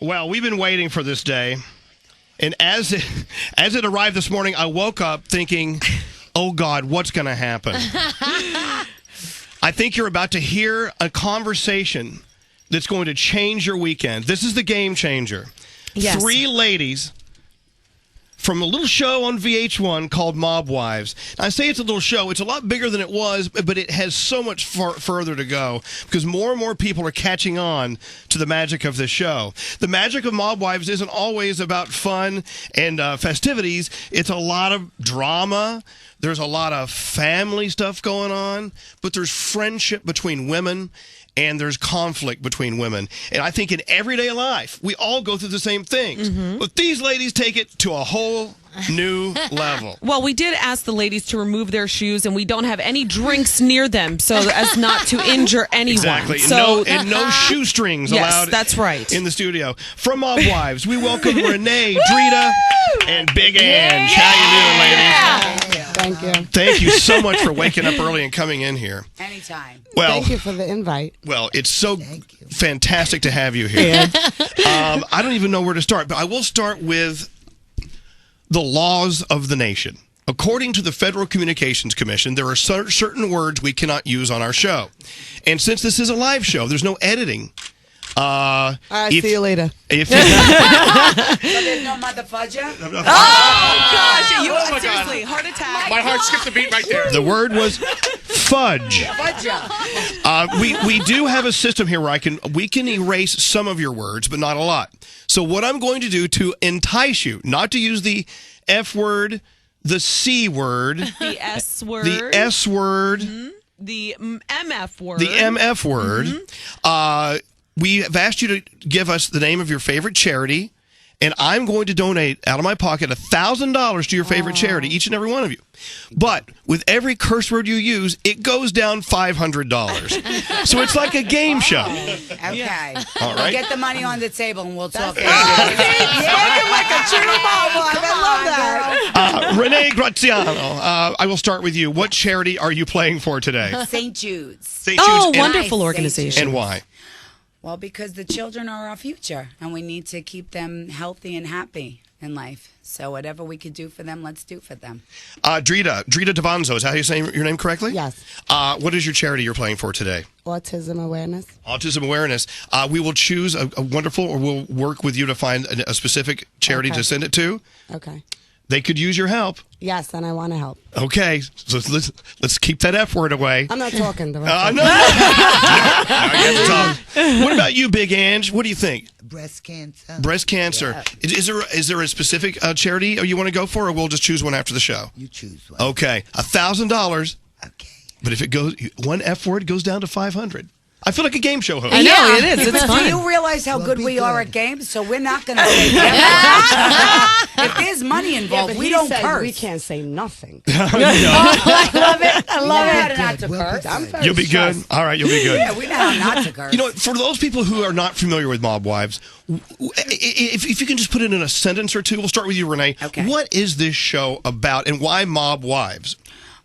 Well, we've been waiting for this day. And as it arrived this morning, I woke up thinking, oh, God, what's going to happen? I think you're about to hear a conversation that's going to change your weekend. This is the game changer. Yes. 3 ladies from a little show on VH1 called Mob Wives. Now, I say it's a little show. It's a lot bigger than it was, but it has so much further to go because more and more people are catching on to the magic of this show. The magic of Mob Wives isn't always about fun and festivities. It's a lot of drama. There's a lot of family stuff going on, but there's friendship between women. And there's conflict between women. And I think in everyday life, we all go through the same things. Mm-hmm. But these ladies take it to a whole new level. Well, we did ask the ladies to remove their shoes, and we don't have any drinks near them so as not to injure anyone. Exactly. So, no shoestrings allowed that's right. in the studio. From Mob Wives, we welcome Renee, Drita, and Big Ange. How you doing, ladies? Thank you. Thank you so much for waking up early and coming in here. Anytime. Well, thank you for the invite. Well, it's so fantastic to have you here. I don't even know where to start, but I will start with the laws of the nation. According to the Federal Communications Commission, there are certain words we cannot use on our show. And since this is a live show, there's no editing. See you later. So there's no mother fudger? Oh, gosh. Seriously, heart attack. My heart skipped a beat right there. The word was fudge. We do have a system here where we can erase some of your words, but not a lot. So what I'm going to do to entice you, not to use the F word, the C word, the S word, the S word, the MF word, the MF word. We have asked you to give us the name of your favorite charity, and I'm going to donate out of my pocket $1,000 to your favorite charity, each and every one of you. But with every curse word you use, it goes down $500. So it's like a game show. Okay. All right. Get the money on the table and we'll talk. Like a true mom wife. I love that. Renee Graziano, I will start with you. What charity are you playing for today? St. Jude's. St. Jude's. Oh, And- wonderful organization. And why? Well, because the children are our future, and we need to keep them healthy and happy in life. So whatever we could do for them, let's do for them. Drita Davanzo, is that how you say your name correctly? Yes. What is your charity you're playing for today? Autism awareness. Autism awareness. We will choose a wonderful, or we'll work with you to find a specific charity to send it to. Okay. They could use your help. Yes, and I want to help. Okay, so let's keep that F word away. I'm not talking. The No, rest no, you have to talk. What about you, Big Ange? What do you think? Breast cancer. Breast cancer. Yeah. Is there a specific charity you want to go for, or we'll just choose one after the show? You choose one. Okay, $1,000. Okay. But if it goes, one F word goes down to 500. I feel like a game show host. I know, it is. It's Do fun. you realize how good we are at games? So we're not going to say if there's money involved, we don't curse. We can't say nothing. I love it. I love it. Not to Well, curse. I'm very You'll be good. stressed. All right, you'll be good. Yeah, we know how not to curse. You know, for those people who are not familiar with Mob Wives, if you can just put it in a sentence or two, we'll start with you, Renee. Okay. What is this show about, and why Mob Wives?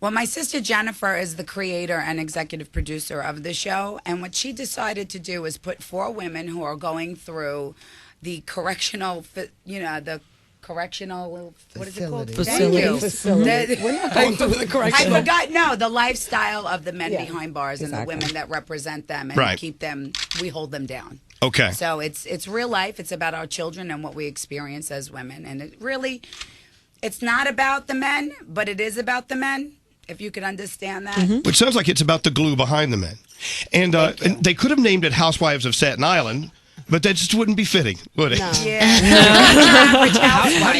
Well, my sister Jennifer is the creator and executive producer of the show, and what she decided to do is put 4 women who are going through the correctional, what is it called? Facility. Thank you. Facility. We're not going through the correction. I forgot. The lifestyle of the men behind bars and the exactly. women that represent them and Right. keep them. We hold them down. Okay. So it's real life. It's about our children and what we experience as women, and it's not about the men, but it is about the men. If you could understand that. Which sounds like it's about the glue behind the men. And they could have named it Housewives of Staten Island, but that just wouldn't be fitting, would it? No. Yeah. How do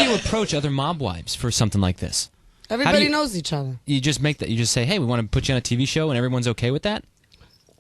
you approach other mob wives for something like this? Everybody knows each other. You just make that. You just say, "Hey, we want to put you on a TV show," and everyone's okay with that.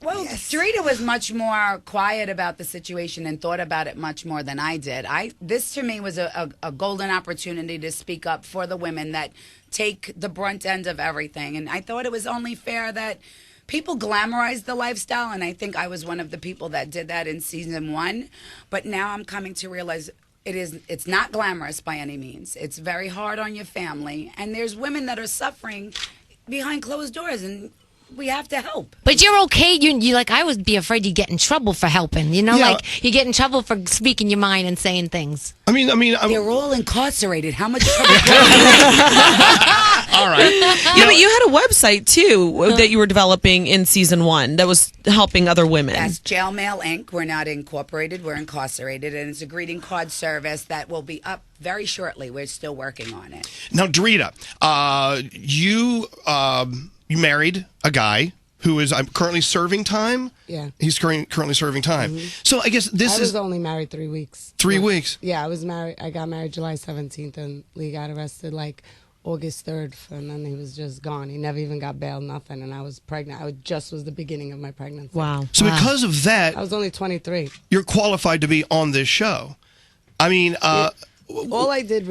Well, Drita was much more quiet about the situation and thought about it much more than I did. This to me was a golden opportunity to speak up for the women that take the brunt end of everything. And I thought it was only fair that people glamorize the lifestyle, and I think I was one of the people that did that in season 1. But now I'm coming to realize it's not glamorous by any means. It's very hard on your family, and there's women that are suffering behind closed doors, and we have to help. But you're okay. You like, I would be afraid you'd get in trouble for helping. You know, Yeah. like you get in trouble for speaking your mind and saying things. I mean, They're all incarcerated. How much trouble? all right. Yeah, but you had a website too that you were developing in season 1 that was helping other women. That's Jail Mail Inc. We're not incorporated. We're incarcerated, and it's a greeting card service that will be up very shortly. We're still working on it. Now, Drita, you married a guy who is currently serving time. Yeah. He's currently serving time. So I guess this I is was only married 3 weeks. 3 weeks. Yeah, I was married. I got married July 17th, and Lee got arrested like August 3rd, and then he was just gone. He never even got bail, nothing, and I was pregnant. just was the beginning of my pregnancy. Wow. So because of that, I was only 23. you're qualified to be on this show. I mean, All I did,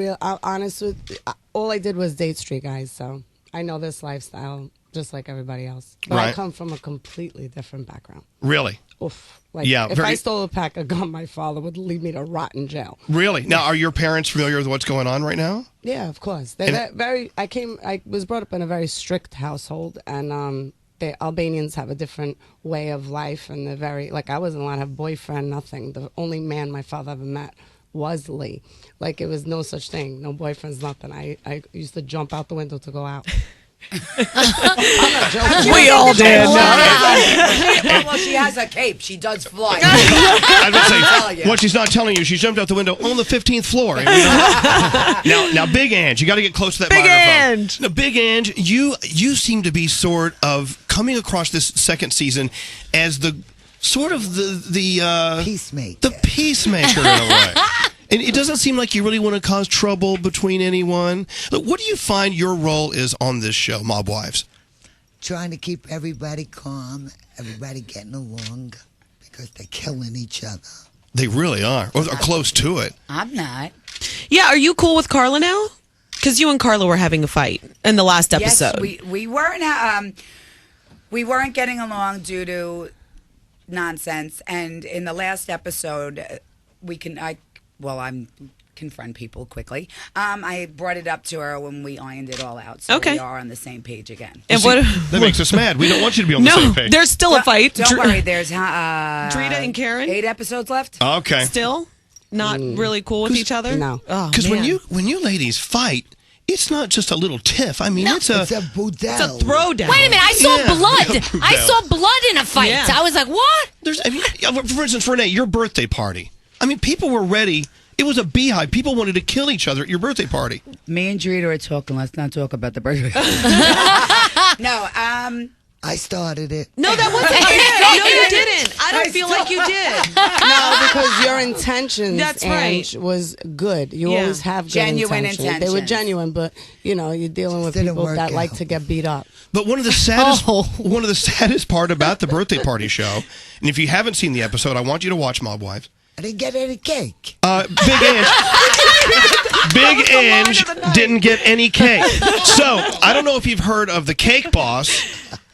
all I did was date street guys, so I know this lifestyle just like everybody else. But I Right. come from a completely different background. really, Oof. Like, Yeah, if very- I stole a pack of gum, my father would leave me to rot in jail. really. Now, are your parents familiar with what's going on right now? Yeah, of course. And- I was brought up in a very strict household, and the Albanians have a different way of life, and they're very, like, I wasn't allowed to have a boyfriend, nothing. The only man my father ever met was Lee. Like, it was no such thing, no boyfriends, nothing. I used to jump out the window to go out. We all did. Well, she has a cape. She does fly. I would tell say you. what she's not telling you. She jumped out the window on the 15th floor. You know? now, Big Ange, you got to get close to that Big microphone. Ange. Now, Big Ange, you seem to be sort of coming across this second season as the sort of the Peacemaker. the peacemaker in a way. And it doesn't seem like you really want to cause trouble between anyone. Look, what do you find your role is on this show, Mob Wives? Trying to keep everybody calm, everybody getting along, because they're killing each other. They really are, or they're close to it. I'm not. Yeah, are you cool with Carla now? Because you and Carla were having a fight in the last episode. Yes, we weren't getting along due to nonsense, and in the last episode, I'm confront people quickly. I brought it up to her when we ironed it all out, so Okay. we are on the same page again. And See, that makes us mad. We don't want you to be on the same No, page. there's still a fight. Don't worry, there's Drita and Karen? 8 episodes left. Okay. Still not really cool with each other? No. Oh, Because man. when you ladies fight, it's not just a little tiff. I mean, it's a It's a boudel. It's a throwdown. Wait a minute, I saw Yeah. blood. I saw blood in a fight. Yeah. I was like, what? I mean, for instance, Renee, your birthday party. I mean, people were ready. It was a beehive. People wanted to kill each other at your birthday party. Me and Drita are talking. Let's not talk about the birthday. No, I started it. No, that wasn't you. No, you didn't. I don't feel like you did. No, because your intentions, That's right. Ange, was good. You Yeah. always have good Genuine They were intentions. genuine, but you're dealing with Didn't people work that like out. to get beat up. But one of the saddest Oh. one of the saddest part about the birthday party show, and if you haven't seen the episode, I want you to watch Mob Wives. I didn't get any cake. Big Ange didn't get any cake. So I don't know if you've heard of the Cake Boss,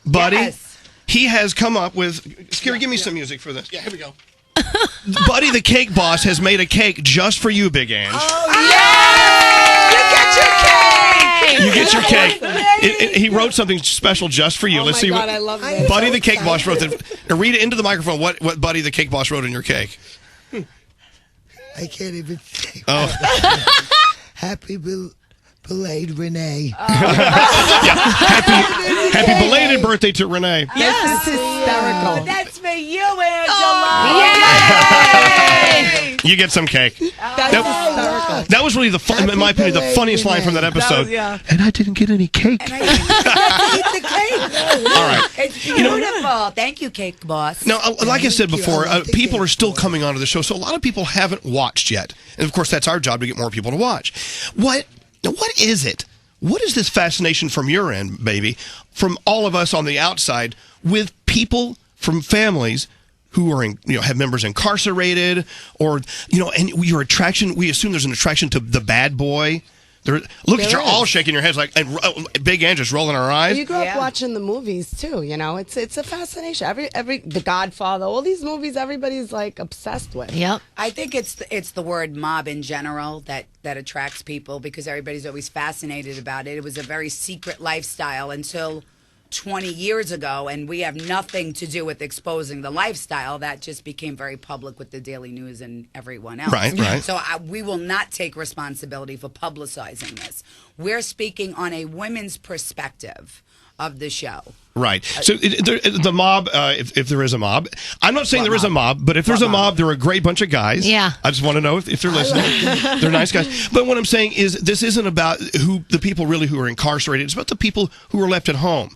Buddy. Yes. He has come up with. Scary, give me some music for this. Yeah, here we go. Buddy, the Cake Boss, has made a cake just for you, Big Ange. You get your cake. He wrote something special just for you. Oh Let's my see God, what I love this. Buddy the Cake Boss wrote. Read it into the microphone. What Buddy the Cake Boss wrote in your cake? I can't even say. Oh, Happy belated Renee. happy belated birthday to Renee. Yes, this is hysterical. that's for you, Angela. You get some cake. That's hysterical. That was really in my opinion, the funniest line from that episode. yeah. And I didn't get any cake. And I eat the cake. All right. It's beautiful. Thank you, Cake Boss. Now, like I said Thank you. before, I like the people cake are still boss. coming onto the show, so a lot of people haven't watched yet. And of course, that's our job to get more people to watch. What is it? What is this fascination from your end, baby, from all of us on the outside, with people from families who are have members incarcerated, or and your attraction? We assume there's an attraction to the bad boy. You're all shaking your heads like, and Big Ange is rolling her eyes. You grew up Yeah. watching the movies too, It's a fascination. Every The Godfather, all these movies, everybody's like obsessed with. Yep. I think it's the word mob in general that attracts people because everybody's always fascinated about it. It was a very secret lifestyle until 20 years ago, and we have nothing to do with exposing the lifestyle. That just became very public with the Daily News and everyone else. Right. So we will not take responsibility for publicizing this. We're speaking on a women's perspective of the show. Right. So the mob, if there is a mob, I'm not saying there is a mob, but if there's a mob, they're a great bunch of guys. Yeah. I just want to know if they're listening. They're nice guys. But what I'm saying is this isn't about the people really who are incarcerated. It's about the people who are left at home,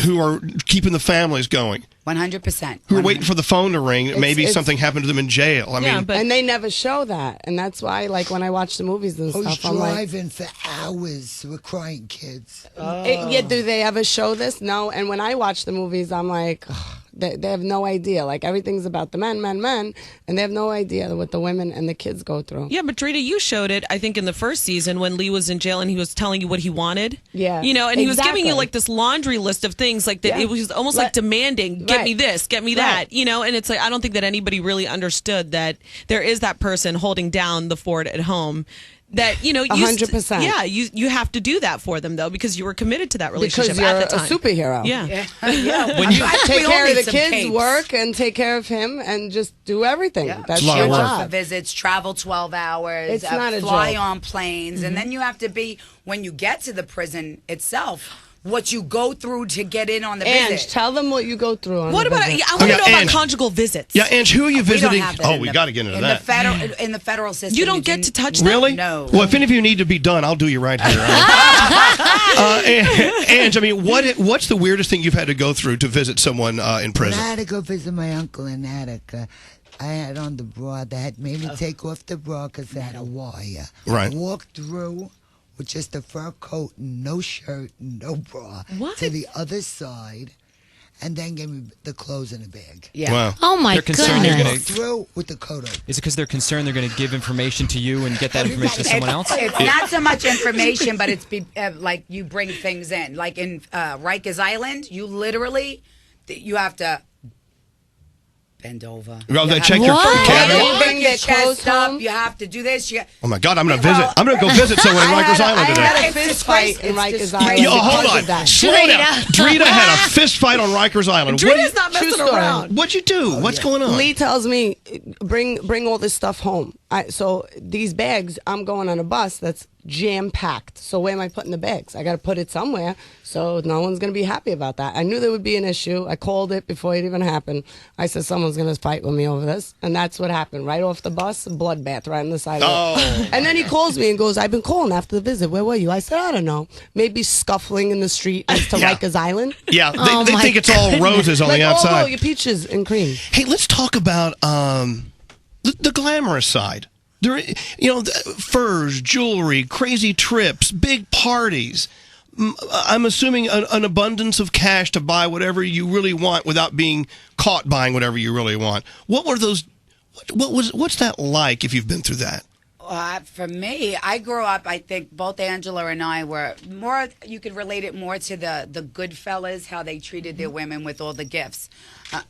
who are keeping the families going. 100%. Who are waiting for the phone to ring. Maybe something happened to them in jail. I mean, and they never show that, and that's why, like, when I watch the movies and stuff, I'm like, driving for hours with crying kids. Do they ever show this? No. And when I watch the movies, I'm like, ugh, they have no idea. Like, everything's about the men, and they have no idea what the women and the kids go through. Yeah, but Drita, you showed it, I think, in the first season when Lee was in jail and he was telling you what he wanted. Yeah. You know, and he was giving you, like, this laundry list of things, like, that it was almost like demanding, get me this, get me that, you know? And it's like, I don't think that anybody really understood that there is that person holding down the fort at home. That, you know, 100%. Yeah, you have to do that for them, though, because you were committed to that relationship Because you're at the a time. superhero. Yeah. When you Take care of the kids, work, and take care of him, and just do everything. Yeah. That's lot your of work. job. For visits, travel 12 hours, It's not a fly joke. on planes, and then you have to be, when you get to the prison itself, what you go through to get in on the Ange, visit. tell them what you go through on What the about, visit. I want to know about Ange. conjugal visits. yeah, Ange, who are you We don't visiting? have that Oh, in we the- got to get into in that. In the federal system, You don't get to touch them? Really? No. Well, if any of you need to be done, I'll do you right here. Ange, I mean, what's the weirdest thing you've had to go through to visit someone in When prison? I had to go visit my uncle in Attica, I had on the bra. They had made me take off the bra because they had a wire. Right. I walked through with just a fur coat, and no shirt, and no bra, What? to the other side, and then gave me the clothes in a bag. Yeah. Wow. Oh my They're concerned you're goodness. gonna- Through with the coat on. Is it because they're concerned they're going to give information to you and get that information to someone else? It's not so much information, but it's like you bring things in. Like in Rikers Island, you literally, you have to bend over. Well, they You check have your What? cabin. They to bring your their chest clothes up. home? You have to do this. Oh my God, I'm gonna visit. I'm gonna go visit someone in Rikers Island today. I had a It's fist fight in disgraceful. Rikers It's Island. Yo, hold because on. of that. Slow down. Drita had a fist fight on Rikers Island. Drita's not True messing story. around. What'd you do? What's going on? Lee tells me, bring all this stuff home. So these bags, I'm going on a bus that's jam packed. So where am I putting the bags? I got to put it somewhere. So no one's going to be happy about that. I knew there would be an issue. I called it before it even happened. I said someone's going to fight with me over this, and that's what happened. Right off the bus, a bloodbath right on the side of it. And then he calls me and goes, "I've been calling after the visit. Where were you?" I said, "I don't know. Maybe scuffling in the street next to Yeah. Rikers Island." Yeah, they, Oh they my think it's all roses on Like, the oh, outside. your peaches and cream. Hey, let's talk about the glamorous side. There, furs, jewelry, crazy trips, big parties. I'm assuming an abundance of cash to buy whatever you really want without being caught buying whatever you really want. What were those? What's that like if you've been through that? For me, I grew up, I think both Angela and I were more, you could relate it more to the good fellas, how they treated their women with all the gifts.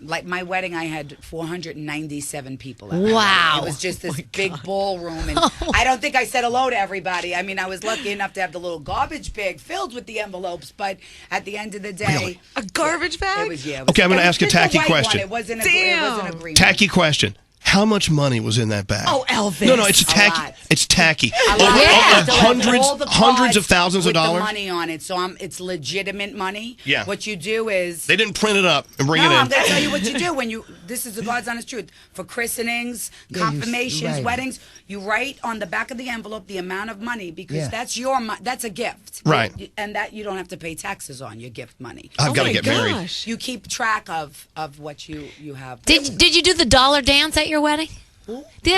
Like my wedding, I had 497 people at my Wow. wedding. It was just this big ballroom. And I don't think I said hello to everybody. I mean, I was lucky enough to have the little garbage bag filled with the envelopes. But at the end of the day, Really? A garbage bag? it was, yeah. Okay, I'm gonna ask a just the tacky white question. One. It wasn't Damn. a green Tacky question. How much money was in that bag? Oh, Elvis. No, it's A tacky. lot. It's tacky. A lot. Oh, So hundreds, all the hundreds of cards thousands of with dollars. the money on it, so it's legitimate money. Yeah. What you do is They didn't print it up and bring no, it in. I'm going to tell you what you do when you. This is the God's honest truth. For christenings, confirmations, right. weddings, you write on the back of the envelope the amount of money because Yeah. that's your that's a gift, Right. And that you don't have to pay taxes on your gift money. I've got to my get married. gosh. You keep track of what you have. Did you do the dollar dance at your wedding? The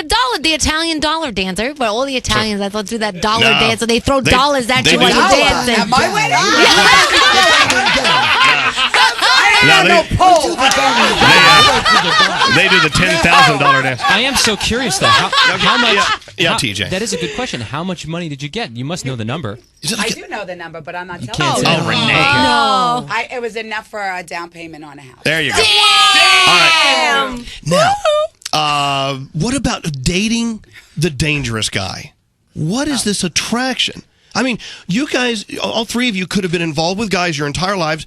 Italian dollar dance. Everybody, all the Italians, I thought do that dollar No. dance, and they throw They- dollars at they you while do. you're Dollar dancing. At my wedding? No, they, they do the $10,000 dance. I am so curious though. How much? Yeah, how- TJ. That is a good question. How much money did you get? You must know the number. Is it I like do know the number, but I'm not telling can't you. say Oh, Renee. No. It was enough for a down payment on a house. There you go. All right. Now, what about dating the dangerous guy? What is this attraction? I mean, you guys, all three of you could have been involved with guys your entire lives